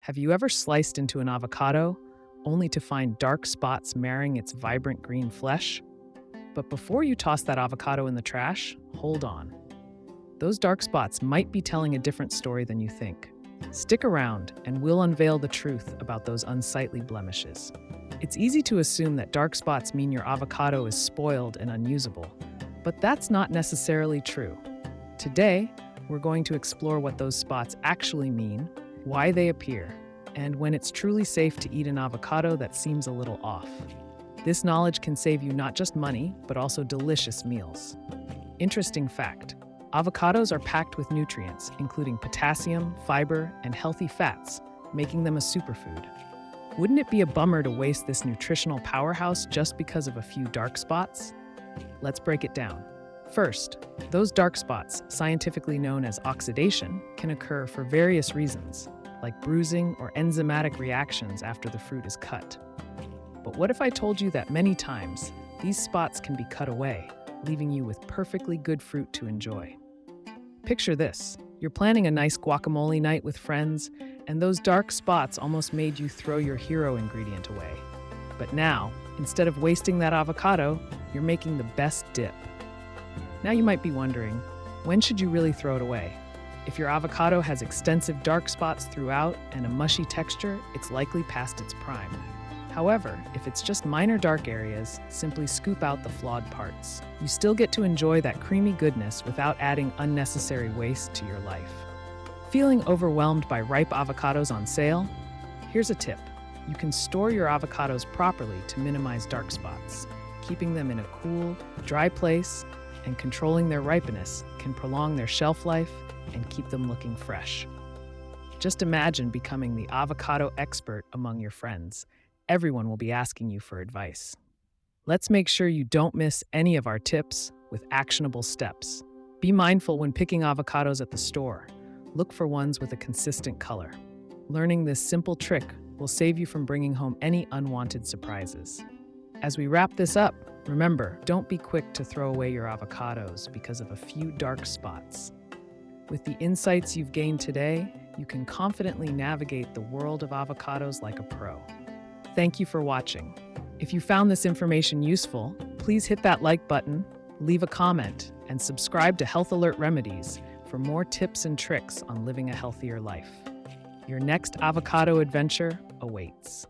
Have you ever sliced into an avocado only to find dark spots marring its vibrant green flesh? But before you toss that avocado in the trash, hold on. Those dark spots might be telling a different story than you think. Stick around and we'll unveil the truth about those unsightly blemishes. It's easy to assume that dark spots mean your avocado is spoiled and unusable, but that's not necessarily true. Today, we're going to explore what those spots actually mean, why they appear, and when it's truly safe to eat an avocado that seems a little off. This knowledge can save you not just money, but also delicious meals. Interesting fact: avocados are packed with nutrients, including potassium, fiber, and healthy fats, making them a superfood. Wouldn't it be a bummer to waste this nutritional powerhouse just because of a few dark spots? Let's break it down. First, those dark spots, scientifically known as oxidation, can occur for various reasons, like bruising or enzymatic reactions after the fruit is cut. But what if I told you that many times, these spots can be cut away, leaving you with perfectly good fruit to enjoy? Picture this: you're planning a nice guacamole night with friends, and those dark spots almost made you throw your hero ingredient away. But now, instead of wasting that avocado, you're making the best dip. Now you might be wondering, when should you really throw it away? If your avocado has extensive dark spots throughout and a mushy texture, it's likely past its prime. However, if it's just minor dark areas, simply scoop out the flawed parts. You still get to enjoy that creamy goodness without adding unnecessary waste to your life. Feeling overwhelmed by ripe avocados on sale? Here's a tip. You can store your avocados properly to minimize dark spots. Keeping them in a cool, dry place and controlling their ripeness can prolong their shelf life and keep them looking fresh. Just imagine becoming the avocado expert among your friends. Everyone will be asking you for advice. Let's make sure you don't miss any of our tips with actionable steps. Be mindful when picking avocados at the store. Look for ones with a consistent color. Learning this simple trick will save you from bringing home any unwanted surprises. As we wrap this up, remember, don't be quick to throw away your avocados because of a few dark spots. With the insights you've gained today, you can confidently navigate the world of avocados like a pro. Thank you for watching. If you found this information useful, please hit that like button, leave a comment, and subscribe to Health Alert Remedies for more tips and tricks on living a healthier life. Your next avocado adventure awaits.